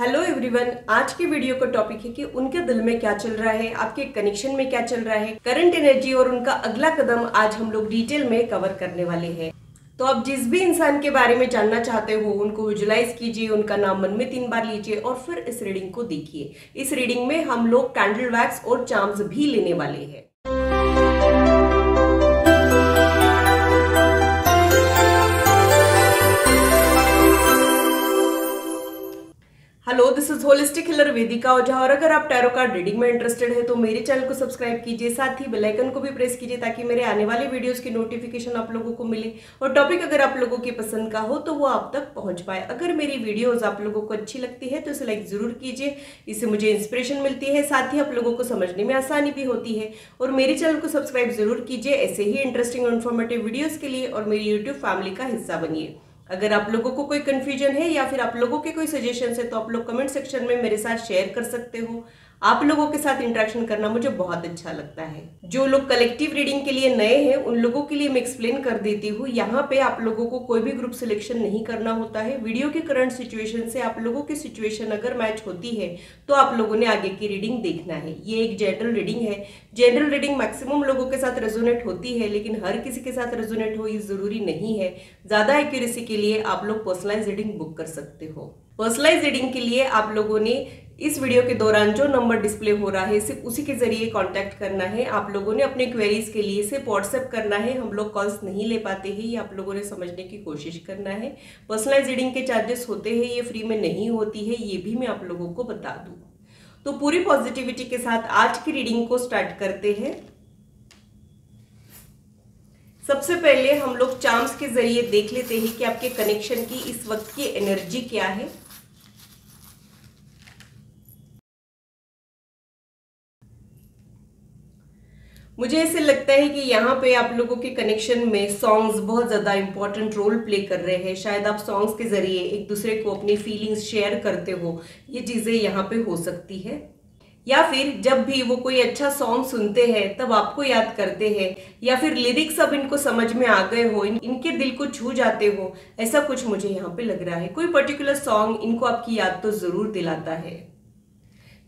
Hello everyone, आज की video का टॉपिक है कि उनके दिल में क्या चल रहा है, आपके कनेक्शन में क्या चल रहा है, करंट एनर्जी और उनका अगला कदम आज हम लोग डिटेल में कवर करने वाले हैं। तो आप जिस भी इंसान के बारे में जानना चाहते हो उनको विजुलाइज कीजिए, उनका नाम मन में 3 बार लीजिए और फिर इस रीडिंग को देखिए। इस रीडिंग में हम लोग कैंडल वैक्स और चार्म्स भी लेने वाले हैं। Hello, this is holistic healer Vedika Ojha. और अगर आप टैरो कार्ड रीडिंग में इंटरेस्टेड है तो मेरे चैनल को सब्सक्राइब कीजिए, साथ ही बेल आइकन को भी प्रेस कीजिए ताकि मेरे आने वाले वीडियोस की नोटिफिकेशन आप लोगों को मिले और टॉपिक अगर आप लोगों की पसंद का हो तो वो आप तक पहुंच पाए। अगर मेरी वीडियोस आप लोगों को अच्छी लगती है तो इसे लाइक जरूर कीजिए, इससे मुझे इंस्पिरेशन मिलती है, साथ ही आप लोगों को समझने में आसानी भी होती है। और मेरे चैनल को सब्सक्राइब जरूर कीजिए ऐसे ही इंटरेस्टिंग और इन्फॉर्मेटिव वीडियोज के लिए, और मेरी यूट्यूब फैमिली का हिस्सा बनिए। अगर आप लोगों को कोई कंफ्यूजन है या फिर आप लोगों के कोई सजेशंस है तो आप लोग कमेंट सेक्शन में मेरे साथ शेयर कर सकते हो। आप लोगों के साथ इंटरेक्शन करना मुझे बहुत अच्छा लगता है। जो लोग कलेक्टिव रीडिंग के लिए नए हैं उन लोगों के लिए मैं एक्सप्लेन कर देती हूँ। यहाँ पे आप लोगों को कोई भी ग्रुप सिलेक्शन नहीं करना होता है। वीडियो की करंट सिचुएशन से आप लोगों की सिचुएशन अगर मैच होती है तो आप लोगों ने आगे की रीडिंग देखना है। ये एक जनरल रीडिंग है। जनरल रीडिंग मैक्सिमम लोगों के साथ रेजोनेट होती है, लेकिन हर किसी के साथ रेजोनेट हो ये जरूरी नहीं है। ज्यादा एक्यूरेसी के लिए आप लोग पर्सनलाइज रीडिंग बुक कर सकते हो। पर्सनलाइज रीडिंग के लिए आप लोगों ने इस वीडियो के दौरान जो नंबर डिस्प्ले हो रहा है सिर्फ उसी के जरिए कांटेक्ट करना है। आप लोगों ने अपने क्वेरीज के लिए सिर्फ व्हाट्सएप करना है। हम लोग कॉल्स नहीं ले पाते हैं, ये आप लोगों ने समझने की कोशिश करना है। पर्सनलाइज रीडिंग के चार्जेस होते हैं, ये फ्री में नहीं होती है, ये भी मैं आप लोगों को बता दूं। तो पूरी पॉजिटिविटी के साथ आज की रीडिंग को स्टार्ट करते हैं। सबसे पहले हम लोग चार्म्स के जरिए देख लेते हैं कि आपके कनेक्शन की इस वक्त की एनर्जी क्या है। मुझे ऐसे लगता है कि यहाँ पे आप लोगों के कनेक्शन में सॉन्ग्स बहुत ज़्यादा इंपॉर्टेंट रोल प्ले कर रहे हैं। शायद आप सॉन्ग्स के जरिए एक दूसरे को अपनी फीलिंग्स शेयर करते हो, ये चीज़ें यहाँ पे हो सकती है। या फिर जब भी वो कोई अच्छा सॉन्ग सुनते हैं तब आपको याद करते हैं, या फिर लिरिक्स अब इनको समझ में आ गए हो, इनके दिल को छू जाते हो, ऐसा कुछ मुझे यहाँ पे लग रहा है। कोई पर्टिकुलर सॉन्ग इनको आपकी याद तो जरूर दिलाता है।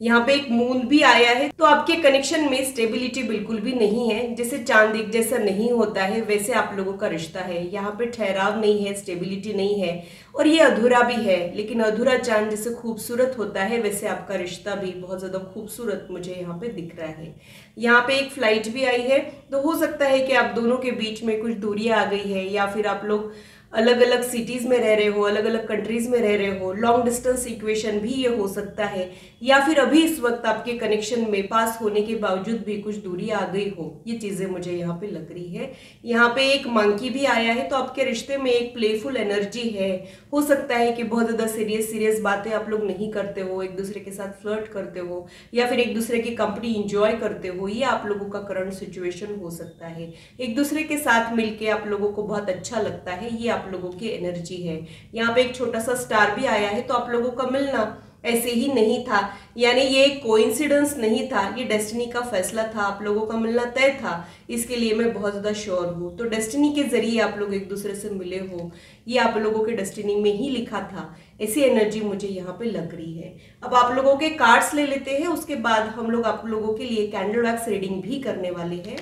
यहाँ पे एक मून भी आया है, तो आपके कनेक्शन में स्टेबिलिटी बिल्कुल भी नहीं है। जैसे चांद एक जैसा नहीं होता है वैसे आप लोगों का रिश्ता है। यहाँ पे ठहराव नहीं है, स्टेबिलिटी नहीं है और ये अधूरा भी है। लेकिन अधूरा चांद जैसे खूबसूरत होता है वैसे आपका रिश्ता भी बहुत ज्यादा खूबसूरत मुझे यहाँ पे दिख रहा है। यहाँ पे एक फ्लाइट भी आई है, तो हो सकता है कि आप दोनों के बीच में कुछ दूरियां आ गई है, या फिर आप लोग अलग अलग सिटीज में रह रहे हो, अलग अलग कंट्रीज में रह रहे हो। लॉन्ग डिस्टेंस इक्वेशन भी ये हो सकता है, या फिर अभी इस वक्त आपके कनेक्शन में पास होने के बावजूद भी कुछ दूरी आ गई हो। ये चीजें मुझे यहाँ पे लग रही है। यहाँ पे एक मंकी भी आया है, तो आपके रिश्ते में एक प्लेफुल एनर्जी है। हो सकता है कि बहुत ज्यादा सीरियस बातें आप लोग नहीं करते हो, एक दूसरे के साथ फ्लर्ट करते हो या फिर एक दूसरे की कंपनी इंजॉय करते हो। ये आप लोगों का करंट सिचुएशन हो सकता है। एक दूसरे के साथ मिलके आप लोगों को बहुत अच्छा लगता है, ये आप लोगों की एनर्जी है। यहाँ पे एक छोटा सा स्टार भी आया है, तो आप लोगों का मिलना ऐसे ही नहीं था, यानी ये कोइंसिडेंस नहीं था, ये डेस्टिनी का फैसला था। आप लोगों का मिलना तय था, इसके लिए मैं बहुत ज्यादा श्योर हूँ। तो डेस्टिनी के जरिए आप लोग एक दूसरे से मिले हो, ये आप लोगों के डेस्टिनी में ही लिखा था। ऐसी एनर्जी मुझे यहाँ पे लग रही है। अब आप लोगों के कार्ड्स ले लेते हैं, उसके बाद हम लोग आप लोगों के लिए कैंडल वैक्स रीडिंग भी करने वाले हैं।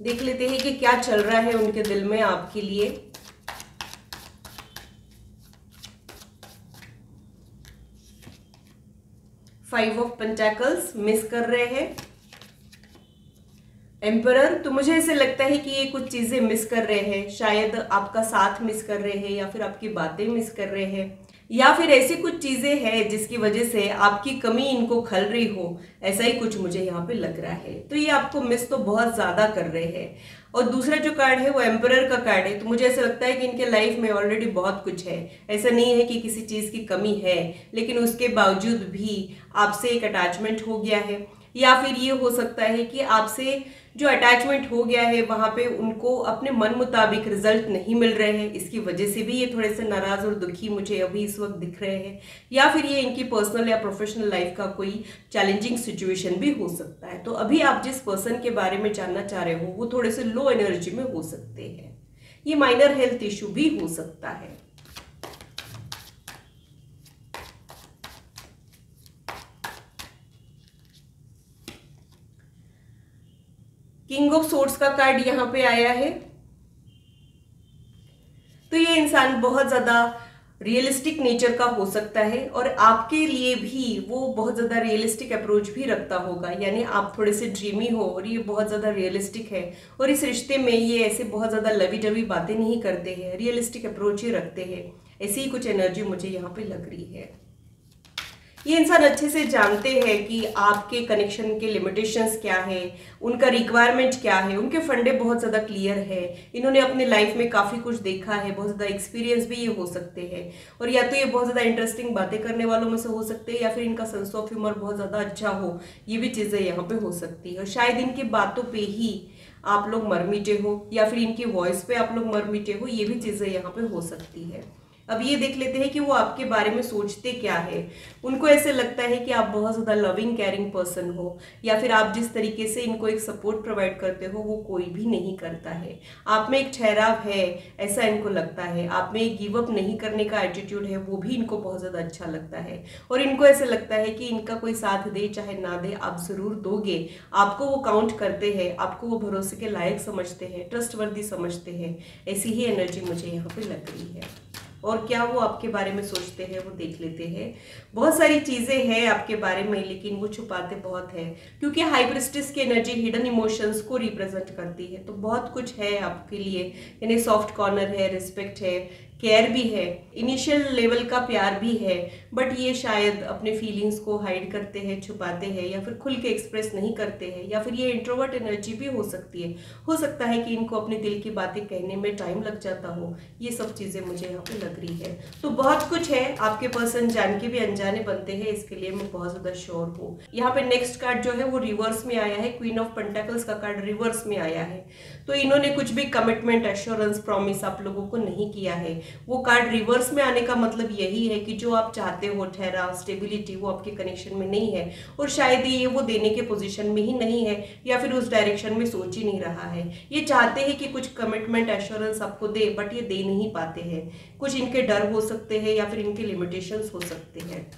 देख लेते हैं कि क्या चल रहा है उनके दिल में आपके लिए। फाइव ऑफ पेंटेकल्स मिस कर रहे हैं। एम्परर, तो मुझे ऐसे लगता है कि ये कुछ चीजें मिस कर रहे हैं। शायद आपका साथ मिस कर रहे हैं, या फिर आपकी बातें मिस कर रहे हैं, या फिर ऐसी कुछ चीजें हैं जिसकी वजह से आपकी कमी इनको खल रही हो। ऐसा ही कुछ मुझे यहाँ पे लग रहा है। तो ये आपको मिस तो बहुत ज्यादा कर रहे हैं। और दूसरा जो कार्ड है वो एम्परर का कार्ड है, तो मुझे ऐसा लगता है कि इनके लाइफ में ऑलरेडी बहुत कुछ है। ऐसा नहीं है कि किसी चीज की कमी है, लेकिन उसके बावजूद भी आपसे एक अटैचमेंट हो गया है। या फिर ये हो सकता है कि आपसे जो अटैचमेंट हो गया है वहां पे उनको अपने मन मुताबिक रिजल्ट नहीं मिल रहे हैं, इसकी वजह से भी ये थोड़े से नाराज और दुखी मुझे अभी इस वक्त दिख रहे हैं। या फिर ये इनकी पर्सनल या प्रोफेशनल लाइफ का कोई चैलेंजिंग सिचुएशन भी हो सकता है। तो अभी आप जिस पर्सन के बारे में जानना चाह रहे हो वो थोड़े से लो एनर्जी में हो सकते हैं। ये माइनर हेल्थ इशू भी हो सकता है। किंग ऑफ सोर्ड्स का कार्ड यहाँ पे आया है। तो ये इंसान बहुत ज्यादा रियलिस्टिक नेचर का हो सकता है और आपके लिए भी वो बहुत ज्यादा रियलिस्टिक अप्रोच भी रखता होगा, यानी आप थोड़े से ड्रीमी हो और ये बहुत ज्यादा रियलिस्टिक है और इस रिश्ते में ये ऐसे बहुत ज्यादा लवी डवी बातें नहीं करते हैं, रियलिस्टिक अप्रोच ही रखते हैं। ऐसी ही कुछ एनर्जी मुझे यहाँ पे लग रही है। ये इंसान अच्छे से जानते हैं कि आपके कनेक्शन के लिमिटेशंस क्या है, उनका रिक्वायरमेंट क्या है, उनके फंडे बहुत ज़्यादा क्लियर है। इन्होंने अपने लाइफ में काफ़ी कुछ देखा है, बहुत ज़्यादा एक्सपीरियंस भी ये हो सकते हैं और या तो ये बहुत ज़्यादा इंटरेस्टिंग बातें करने वालों में से हो सकते हैं या फिर इनका सेंस ऑफ ह्यूमर बहुत ज़्यादा अच्छा हो। ये भी चीज़ें यहाँ पे हो सकती है और शायद इनकी बातों पे ही आप लोग मर मिटे हो या फिर इनकी वॉइस पे आप लोग मर मिटे हो। ये भी चीज़ें यहाँ पे हो सकती है। अब ये देख लेते हैं कि वो आपके बारे में सोचते क्या है। उनको ऐसे लगता है कि आप बहुत ज़्यादा लविंग केयरिंग पर्सन हो या फिर आप जिस तरीके से इनको एक सपोर्ट प्रोवाइड करते हो वो कोई भी नहीं करता है। आप में एक ठहराव है ऐसा इनको लगता है, आप में एक गिव अप नहीं करने का एटीट्यूड है वो भी इनको बहुत ज़्यादा अच्छा लगता है और इनको ऐसे लगता है कि इनका कोई साथ दे चाहे ना दे आप ज़रूर दोगे। आपको वो काउंट करते हैं, आपको वो भरोसे के लायक समझते हैं, ट्रस्टवर्दी समझते हैं। ऐसी ही एनर्जी मुझे यहाँ पे लग रही है। और क्या वो आपके बारे में सोचते हैं वो देख लेते हैं। बहुत सारी चीज़ें हैं आपके बारे में लेकिन वो छुपाते बहुत है क्योंकि हाई प्रिस्टेस की एनर्जी हिडन इमोशंस को रिप्रेजेंट करती है। तो बहुत कुछ है आपके लिए, यानी सॉफ्ट कॉर्नर है, रिस्पेक्ट है, केयर भी है, इनिशियल लेवल का प्यार भी है, बट ये शायद अपने फीलिंग्स को हाइड करते हैं, छुपाते हैं या फिर खुल के एक्सप्रेस नहीं करते हैं या फिर ये इंट्रोवर्ट एनर्जी भी हो सकती है। हो सकता है कि इनको अपने दिल की बातें कहने में टाइम लग जाता हो। ये सब चीज़ें मुझे यहाँ पे लग रही है। तो बहुत कुछ है, आपके पर्सन जान के भी अनजाने बनते हैं, इसके लिए मैं बहुत ज़्यादा श्योर हूँ। यहाँ पे नेक्स्ट कार्ड जो है वो रिवर्स में आया है, क्वीन ऑफ पेंटाकल्स का कार्ड रिवर्स में आया है। तो इन्होंने कुछ भी कमिटमेंट, एश्योरेंस, प्रॉमिस आप लोगों को नहीं किया है। वो कार्ड रिवर्स में आने का मतलब यही है कि जो आप चाहते हो ठहराव, स्टेबिलिटी, वो आपके कनेक्शन में नहीं है और शायद ये वो देने के पोजीशन में ही नहीं है या फिर उस डायरेक्शन में सोच ही नहीं रहा है। ये चाहते हैं कि कुछ कमिटमेंट, एश्योरेंस आपको दे बट ये दे नहीं पाते हैं। कुछ इनके डर हो सकते हैं या फिर इनके लिमिटेशंस हो सकते हैं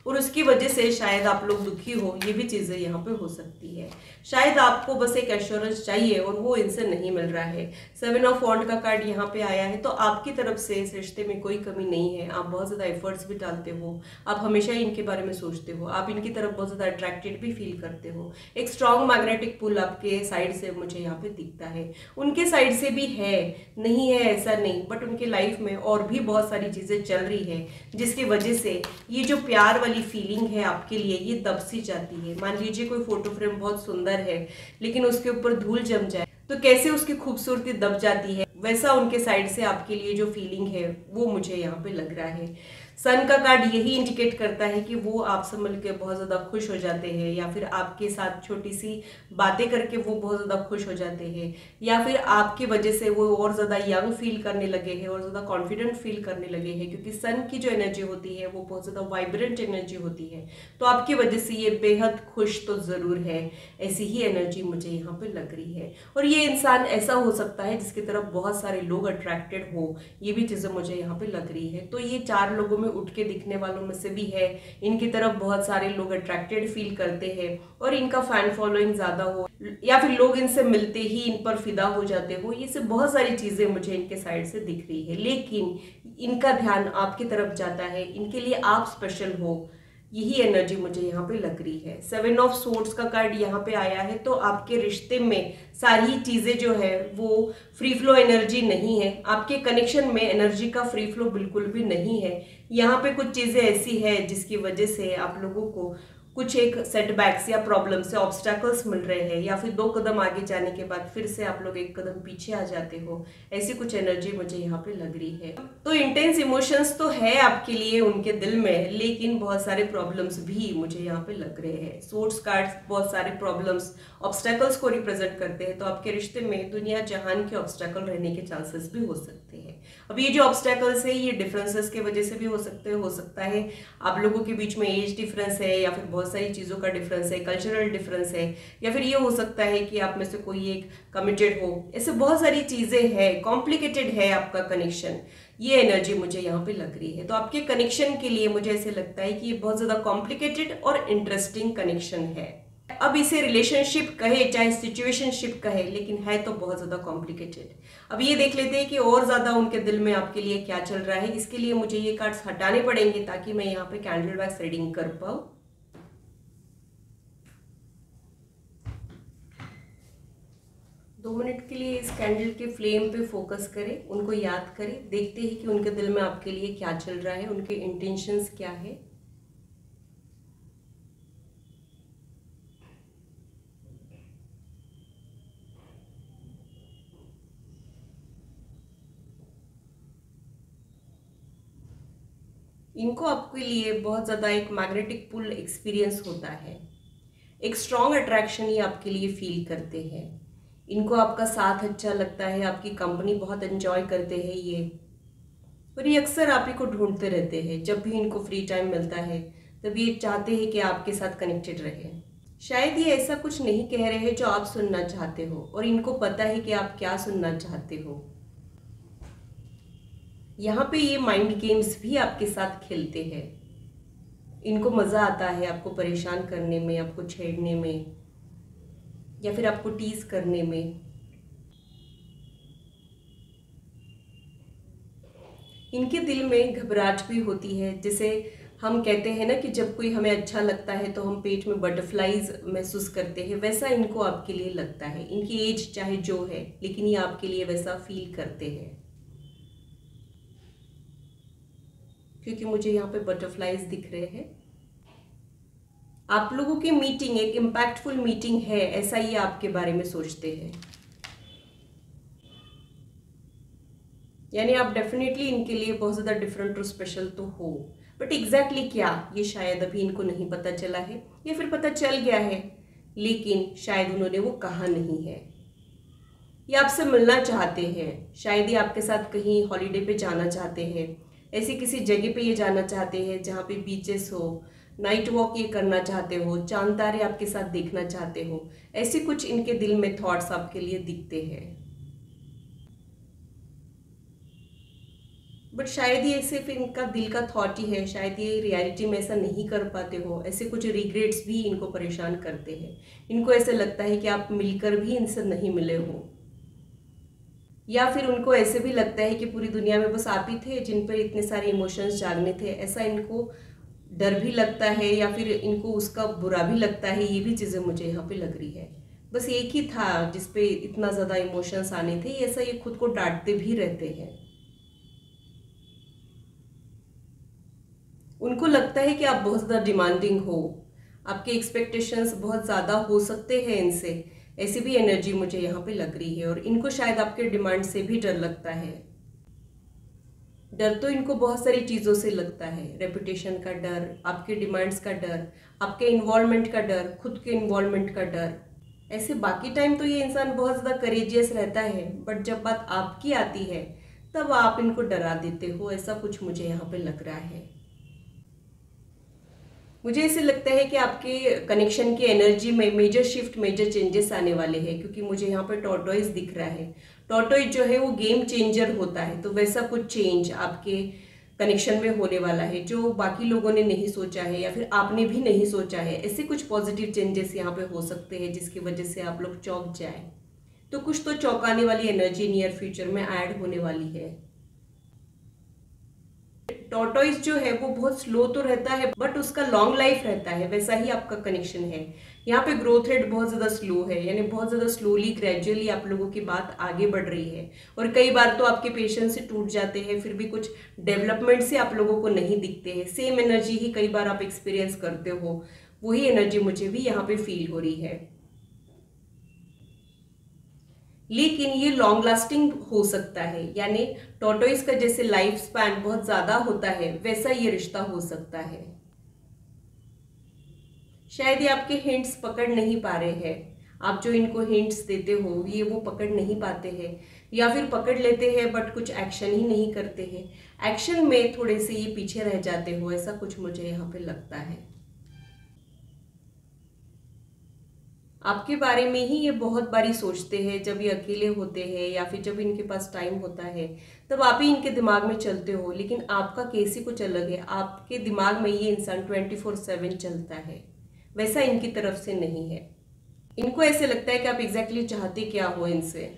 और उसकी वजह से शायद आप लोग दुखी हो। ये भी चीज़ें यहाँ पे हो सकती है। शायद आपको बस एक एश्योरेंस चाहिए और वो इनसे नहीं मिल रहा है। 7 ऑफ वॉन्ड का कार्ड यहाँ पे आया है। तो आपकी तरफ से इस रिश्ते में कोई कमी नहीं है। आप बहुत ज़्यादा एफर्ट्स भी डालते हो, आप हमेशा ही इनके बारे में सोचते हो, आप इनकी तरफ बहुत ज़्यादा अट्रैक्टेड भी फील करते हो। एक स्ट्रॉन्ग मैग्नेटिक पुल आपके साइड से मुझे यहाँ पे दिखता है। उनके साइड से भी है, नहीं है ऐसा नहीं, बट उनके लाइफ में और भी बहुत सारी चीज़ें चल रही है जिसकी वजह से ये जो प्यार वाली फीलिंग है आपके लिए ये दब सी जाती है। मान लीजिए कोई फोटो फ्रेम बहुत सुंदर है लेकिन उसके ऊपर धूल जम जाए तो कैसे उसकी खूबसूरती दब जाती है, वैसा उनके साइड से आपके लिए जो फीलिंग है वो मुझे यहाँ पे लग रहा है। सन का कार्ड यही इंडिकेट करता है कि वो आपसे मिलकर बहुत ज़्यादा खुश हो जाते हैं या फिर आपके साथ छोटी सी बातें करके वो बहुत ज़्यादा खुश हो जाते हैं या फिर आपकी वजह से वो और ज़्यादा यंग फील करने लगे हैं और ज़्यादा कॉन्फिडेंट फील करने लगे हैं क्योंकि सन की जो एनर्जी होती है वो बहुत ज़्यादा वाइब्रेंट एनर्जी होती है। तो आपकी वजह से ये बेहद खुश तो ज़रूर है। ऐसी ही एनर्जी मुझे यहाँ पर लग रही है और ये इंसान ऐसा हो सकता है जिसकी तरफ बहुत सारे लोग अट्रैक्टेड हो। ये भी चीज़ें मुझे यहाँ पर लग रही है। तो ये 4 लोगों में उठ के दिखने वालों में से भी है। इनकी तरफ बहुत सारे लोग अट्रैक्टेड फील करते हैं और इनका फैन फॉलोइंग ज्यादा हो या फिर लोग इनसे मिलते ही इन पर फिदा हो जाते हो। ये सब बहुत सारी चीजें मुझे इनके साइड से दिख रही है लेकिन इनका ध्यान आपकी तरफ जाता है, इनके लिए आप स्पेशल हो। यही एनर्जी मुझे यहाँ पे लग रही है। 7 ऑफ सोर्ड्स का कार्ड यहाँ पे आया है। तो आपके रिश्ते में सारी चीजें जो है वो फ्री फ्लो एनर्जी नहीं है। आपके कनेक्शन में एनर्जी का फ्री फ्लो बिल्कुल भी नहीं है। यहाँ पे कुछ चीजें ऐसी है जिसकी वजह से आप लोगों को कुछ एक सेटबैक्स या प्रॉब्लम से ऑब्स्टैकल्स मिल रहे हैं या फिर 2 कदम आगे जाने के बाद फिर से आप लोग 1 कदम पीछे आ जाते हो। ऐसी कुछ एनर्जी मुझे यहाँ पे लग रही है। तो इंटेंस इमोशंस तो है आपके लिए उनके दिल में लेकिन बहुत सारे प्रॉब्लम्स भी मुझे यहाँ पे लग रहे हैं। सोर्ड्स कार्ड्स बहुत सारे प्रॉब्लम्स, ऑब्स्टैकल्स को रिप्रेजेंट करते हैं। तो आपके रिश्ते में दुनिया जहान के ऑब्स्टैकल रहने के चांसेस भी हो सकते हैं। अब ये जो ऑब्स्टैकल्स है ये डिफरेंसेस की वजह से भी हो सकता है आप लोगों के बीच में एज डिफरेंस है या फिर बहुत बहुत सारी चीज़ों का डिफरेंस है, कल्चरल डिफरेंस है, या फिर ये हो सकता है कि आप में से कोई एक कमिटेड हो। ऐसे बहुत सारी चीज़ें हैं, कॉम्प्लिकेटेड है आपका कनेक्शन। ये एनर्जी मुझे यहाँ पे लग रही है। तो आपके कनेक्शन के लिए मुझे ऐसे लगता है कि ये बहुत ज़्यादा कॉम्प्लिकेटेड और इंटरेस्टिंग कनेक्शन है। अब इसे रिलेशनशिप कहे चाहे सिचुएशनशिप कहे, लेकिन है तो बहुत ज़्यादा कॉम्प्लिकेटेड। अब ये देख लेते हैं कि और ज़्यादा उनके दिल में आपके लिए क्या चल रहा है। इसके लिए मुझे ये कार्ड्स हटाने पड़ेंगे ताकि मैं यहाँ पे कैंडल वैक्स रीडिंग कर पाऊँ। दो मिनट के लिए इस कैंडल के फ्लेम पे फोकस करें, उनको याद करें, देखते हैं कि उनके दिल में आपके लिए क्या चल रहा है, उनके इंटेंशंस क्या है। इनको आपके लिए बहुत ज़्यादा एक मैग्नेटिक पुल एक्सपीरियंस होता है, एक स्ट्रॉन्ग अट्रैक्शन ये आपके लिए फील करते हैं। इनको आपका साथ अच्छा लगता है, आपकी कंपनी बहुत एंजॉय करते हैं ये, और ये अक्सर आप ही को ढूंढते रहते हैं। जब भी इनको फ्री टाइम मिलता है तब ये चाहते हैं कि आपके साथ कनेक्टेड रहे। शायद ये ऐसा कुछ नहीं कह रहे हैं जो आप सुनना चाहते हो, और इनको पता है कि आप क्या सुनना चाहते हो। यहाँ पे ये माइंड गेम्स भी आपके साथ खेलते हैं। इनको मज़ा आता है आपको परेशान करने में, आपको छेड़ने में, या फिर आपको टीज करने में। इनके दिल में घबराहट भी होती है, जिसे हम कहते हैं ना कि जब कोई हमें अच्छा लगता है तो हम पेट में बटरफ्लाईज महसूस करते हैं, वैसा इनको आपके लिए लगता है। इनकी एज चाहे जो है, लेकिन ये आपके लिए वैसा फील करते हैं, क्योंकि मुझे यहाँ पे बटरफ्लाईज दिख रहे हैं। आप लोगों की मीटिंग एक इम्पैक्टफुल मीटिंग है, ऐसा ये आपके बारे में सोचते हैं। यानी आप डेफिनेटली इनके लिए बहुत ज़्यादा डिफरेंट और स्पेशल तो हो, बट एग्जैक्टली क्या, ये शायद अभी इनको नहीं पता चला है, या फिर पता चल गया है लेकिन शायद उन्होंने वो कहा नहीं है। ये आपसे मिलना चाहते हैं, शायद ये आपके साथ कहीं हॉलीडे पे जाना चाहते हैं, ऐसी किसी जगह पे ये जाना चाहते हैं जहाँ पे बीचेस हो, नाइट वॉक ये करना चाहते हो, चांद तारे आपके साथ देखना चाहते हो। ऐसे कुछ इनके दिल में थॉट्स आपके लिए दिखते हैं, बट शायद ये सिर्फ इनका दिल का थॉट ही है, शायद ये रियलिटी में ऐसा नहीं कर पाते हो। ऐसे कुछ रिग्रेट्स भी इनको परेशान करते हैं। इनको ऐसे लगता है कि आप मिलकर भी इनसे नहीं मिले हो, या फिर उनको ऐसे भी लगता है कि पूरी दुनिया में बस आप ही थे जिन पर इतने सारे इमोशंस जागने थे। ऐसा इनको डर भी लगता है, या फिर इनको उसका बुरा भी लगता है। ये भी चीज़ें मुझे यहाँ पे लग रही है। बस एक ही था जिसपे इतना ज़्यादा इमोशंस आने थे, ऐसा ये खुद को डांटते भी रहते हैं। उनको लगता है कि आप बहुत ज़्यादा डिमांडिंग हो, आपके एक्सपेक्टेशंस बहुत ज़्यादा हो सकते हैं इनसे। ऐसी भी एनर्जी मुझे यहाँ पे लग रही है, और इनको शायद आपके डिमांड से भी डर लगता है। डर तो इनको बहुत सारी चीज़ों से लगता है, रेपुटेशन का डर, आपके डिमांड्स का डर, आपके इन्वॉल्वमेंट का डर, खुद के इन्वॉल्वमेंट का डर। ऐसे बाकी टाइम तो ये इंसान बहुत ज़्यादा करेजियस रहता है, बट जब बात आपकी आती है तब आप इनको डरा देते हो। ऐसा कुछ मुझे यहाँ पे लग रहा है। मुझे ऐसे लगता है कि आपके कनेक्शन की एनर्जी में मेजर शिफ्ट, मेजर चेंजेस आने वाले हैं, क्योंकि मुझे यहाँ पर टॉर्टोइज दिख रहा है। टॉर्टोइज जो है वो गेम चेंजर होता है, तो वैसा कुछ चेंज आपके कनेक्शन में होने वाला है जो बाकी लोगों ने नहीं सोचा है, या फिर आपने भी नहीं सोचा है। ऐसे कुछ पॉजिटिव चेंजेस यहाँ पे हो सकते हैं जिसकी वजह से आप लोग चौंक जाए। तो कुछ तो चौंकाने वाली एनर्जी नियर फ्यूचर में ऐड होने वाली है। टॉर्टोइज जो है वो बहुत स्लो तो रहता है, बट उसका लॉन्ग लाइफ रहता है। वैसा ही आपका कनेक्शन है। यहाँ पे ग्रोथ रेट बहुत ज़्यादा स्लो है, यानी बहुत ज़्यादा स्लोली ग्रेजुअली आप लोगों की बात आगे बढ़ रही है, और कई बार तो आपके पेशेंस से टूट जाते हैं, फिर भी कुछ डेवलपमेंट से आप लोगों को नहीं दिखते हैं। सेम एनर्जी ही कई बार आप एक्सपीरियंस करते हो, वही एनर्जी मुझे भी यहाँ पे फील हो रही है। लेकिन ये लॉन्ग लास्टिंग हो सकता है, यानी टॉर्टोइज का जैसे लाइफ स्पैन बहुत ज्यादा होता है, वैसा ये रिश्ता हो सकता है। शायद ये आपके हिंट्स पकड़ नहीं पा रहे हैं। आप जो इनको हिंट्स देते हो ये वो पकड़ नहीं पाते हैं, या फिर पकड़ लेते हैं बट कुछ एक्शन ही नहीं करते हैं। एक्शन में थोड़े से ये पीछे रह जाते हो, ऐसा कुछ मुझे यहाँ पे लगता है। आपके बारे में ही ये बहुत बारी सोचते हैं जब ये अकेले होते हैं या फिर जब इनके पास टाइम होता है, तब आप ही इनके दिमाग में चलते हो। लेकिन आपका केस ही कुछ अलग है, आपके दिमाग में ये इंसान 24/7 चलता है, वैसा इनकी तरफ से नहीं है। इनको ऐसे लगता है कि आप एग्जैक्टली चाहते क्या हो इनसे,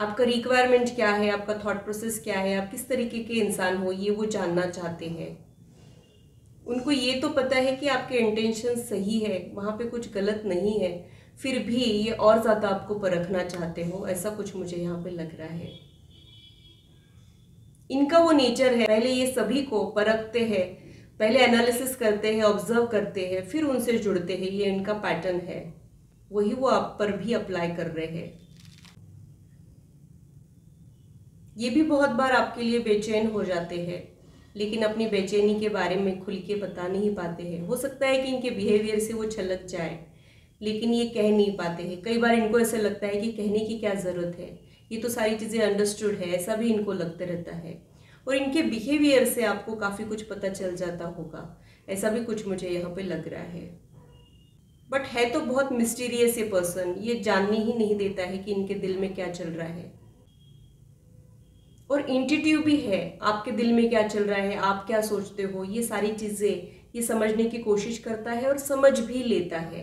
आपका रिक्वायरमेंट क्या है, आपका थॉट प्रोसेस क्या है, आप किस तरीके के इंसान हो, ये वो जानना चाहते हैं। उनको ये तो पता है कि आपके इंटेंशन सही है, वहां पे कुछ गलत नहीं है, फिर भी ये और ज्यादा आपको परखना चाहते हो, ऐसा कुछ मुझे यहाँ पे लग रहा है। इनका वो नेचर है, पहले ये सभी को परखते हैं, पहले एनालिसिस करते हैं, ऑब्जर्व करते हैं, फिर उनसे जुड़ते हैं। ये इनका पैटर्न है, वही वो आप पर भी अप्लाई कर रहे हैं। ये भी बहुत बार आपके लिए बेचैन हो जाते हैं, लेकिन अपनी बेचैनी के बारे में खुल के बता नहीं पाते हैं। हो सकता है कि इनके बिहेवियर से वो छलक जाए, लेकिन ये कह नहीं पाते हैं। कई बार इनको ऐसा लगता है कि कहने की क्या ज़रूरत है, ये तो सारी चीज़ें अंडरस्टूड है, ऐसा भी इनको लगते रहता है। और इनके बिहेवियर से आपको काफ़ी कुछ पता चल जाता होगा, ऐसा भी कुछ मुझे यहाँ पे लग रहा है। बट है तो बहुत मिस्टीरियस ये पर्सन, ये जानने ही नहीं देता है कि इनके दिल में क्या चल रहा है। और इंट्यूटिव भी है, आपके दिल में क्या चल रहा है, आप क्या सोचते हो, ये सारी चीज़ें ये समझने की कोशिश करता है और समझ भी लेता है।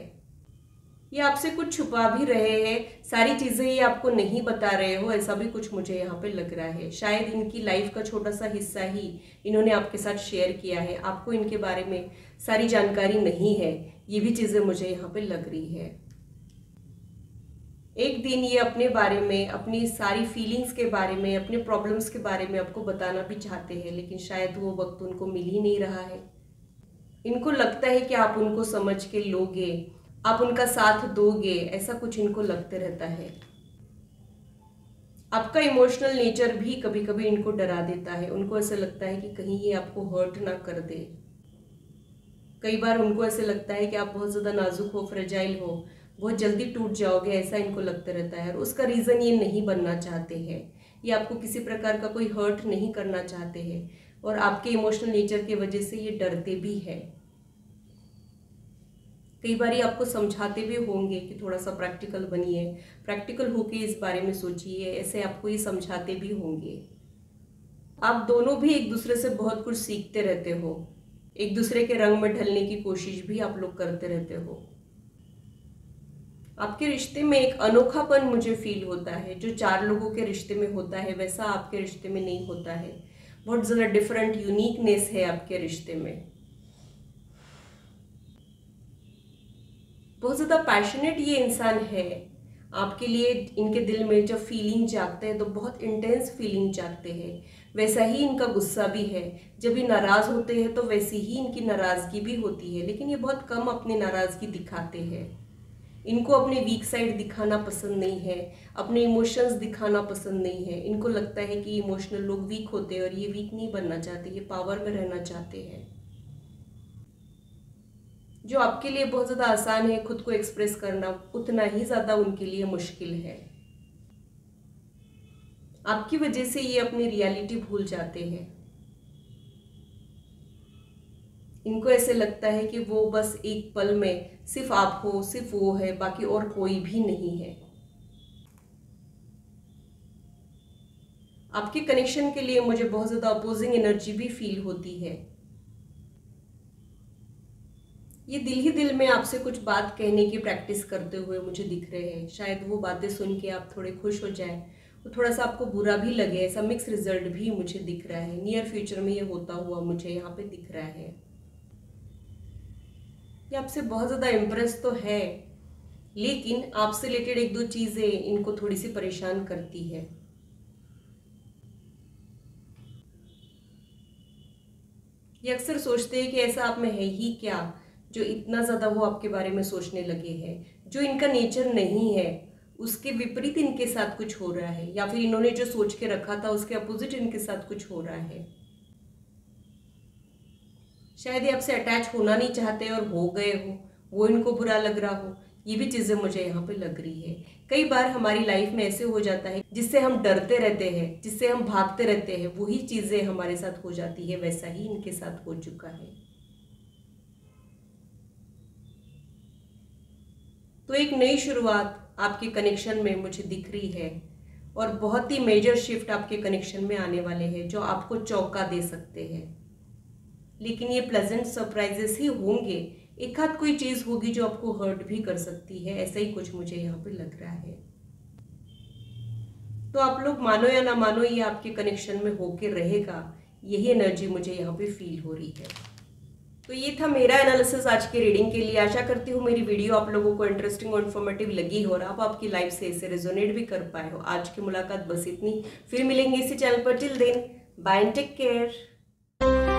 ये आपसे कुछ छुपा भी रहे हैं, सारी चीज़ें ये आपको नहीं बता रहे हो, ऐसा भी कुछ मुझे यहाँ पे लग रहा है। शायद इनकी लाइफ का छोटा सा हिस्सा ही इन्होंने आपके साथ शेयर किया है, आपको इनके बारे में सारी जानकारी नहीं है, ये भी चीज़ें मुझे यहाँ पे लग रही है। एक दिन ये अपने बारे में, अपनी सारी फीलिंग्स के बारे में, अपने प्रॉब्लम्स के बारे में आपको बताना भी चाहते हैं, लेकिन शायद वो वक्त उनको मिल ही नहीं रहा है। इनको लगता है कि आप उनको समझ के लोगे, आप उनका साथ दोगे, ऐसा कुछ इनको लगते रहता है। आपका इमोशनल नेचर भी कभी कभी इनको डरा देता है। उनको ऐसा लगता है कि कहीं ये आपको हर्ट ना कर दे। कई बार उनको ऐसे लगता है कि आप बहुत ज़्यादा नाजुक हो, फ्रेजाइल हो, बहुत जल्दी टूट जाओगे, ऐसा इनको लगता रहता है। और उसका रीज़न ये नहीं बनना चाहते हैं, ये आपको किसी प्रकार का कोई हर्ट नहीं करना चाहते हैं, और आपके इमोशनल नेचर की वजह से ये डरते भी है। कई बार ये आपको समझाते भी होंगे कि थोड़ा सा प्रैक्टिकल बनिए, प्रैक्टिकल होके इस बारे में सोचिए, ऐसे आपको ये समझाते भी होंगे। आप दोनों भी एक दूसरे से बहुत कुछ सीखते रहते हो, एक दूसरे के रंग में ढलने की कोशिश भी आप लोग करते रहते हो। आपके रिश्ते में एक अनोखापन मुझे फील होता है, जो 4 लोगों के रिश्ते में होता है वैसा आपके रिश्ते में नहीं होता है। बहुत ज़्यादा डिफरेंट यूनिकनेस है आपके रिश्ते में। बहुत ज़्यादा पैशनेट ये इंसान है आपके लिए। इनके दिल में जब फीलिंग जागते हैं तो बहुत इंटेंस फीलिंग जागते हैं। वैसा ही इनका गुस्सा भी है, जब ये नाराज़ होते हैं तो वैसी ही इनकी नाराज़गी भी होती है, लेकिन ये बहुत कम अपनी नाराज़गी दिखाते हैं। इनको अपने वीक साइड दिखाना पसंद नहीं है, अपने इमोशंस दिखाना पसंद नहीं है। इनको लगता है कि इमोशनल लोग वीक होते हैं, और ये वीक नहीं बनना चाहते, ये पावर में रहना चाहते हैं। जो आपके लिए बहुत ज़्यादा आसान है खुद को एक्सप्रेस करना, उतना ही ज़्यादा उनके लिए मुश्किल है। आपकी वजह से ये अपनी रियलिटी भूल जाते हैं। इनको ऐसे लगता है कि वो बस एक पल में सिर्फ आप हो, सिर्फ वो है, बाकी और कोई भी नहीं है। आपके कनेक्शन के लिए मुझे बहुत ज़्यादा अपोजिंग एनर्जी भी फील होती है। ये दिल ही दिल में आपसे कुछ बात कहने की प्रैक्टिस करते हुए मुझे दिख रहे हैं। शायद वो बातें सुन के आप थोड़े खुश हो जाएं, तो थोड़ा सा आपको बुरा भी लगे, ऐसा मिक्स रिजल्ट भी मुझे दिख रहा है। नियर फ्यूचर में ये होता हुआ मुझे यहाँ पे दिख रहा है। ये आपसे बहुत ज़्यादा इम्प्रेस तो है, लेकिन आपसे रिलेटेड एक दो चीज़ें इनको थोड़ी सी परेशान करती है। ये अक्सर सोचते हैं कि ऐसा आप में है ही क्या जो इतना ज़्यादा वो आपके बारे में सोचने लगे हैं। जो इनका नेचर नहीं है उसके विपरीत इनके साथ कुछ हो रहा है, या फिर इन्होंने जो सोच के रखा था उसके अपोजिट इनके साथ कुछ हो रहा है। शायद ये आपसे अटैच होना नहीं चाहते और हो गए हो, वो इनको बुरा लग रहा हो। ये भी चीज़ें मुझे यहाँ पे लग रही है। कई बार हमारी लाइफ में ऐसे हो जाता है जिससे हम डरते रहते हैं, जिससे हम भागते रहते हैं, वही चीज़ें हमारे साथ हो जाती है। वैसा ही इनके साथ हो चुका है। तो एक नई शुरुआत आपके कनेक्शन में मुझे दिख रही है और बहुत ही मेजर शिफ्ट आपके कनेक्शन में आने वाले हैं जो आपको चौंका दे सकते हैं। लेकिन ये प्लेजेंट सरप्राइजेस ही होंगे, एक आध कोई चीज होगी जो आपको हर्ट भी कर सकती है, ऐसा ही कुछ मुझे यहाँ पे लग रहा है। तो आप लोग मानो या ना मानो ये आपके कनेक्शन में होके रहेगा, यही एनर्जी मुझे यहाँ पे फील हो रही है। तो ये था मेरा एनालिसिस आज की रीडिंग के लिए। आशा करती हूँ मेरी वीडियो आप लोगों को इंटरेस्टिंग और इन्फॉर्मेटिव लगी हो और आप आपकी लाइफ से इसे रेजोनेट भी कर पाए हो। आज की मुलाकात बस इतनी, फिर मिलेंगे इसी चैनल पर। Till then, bye and take care.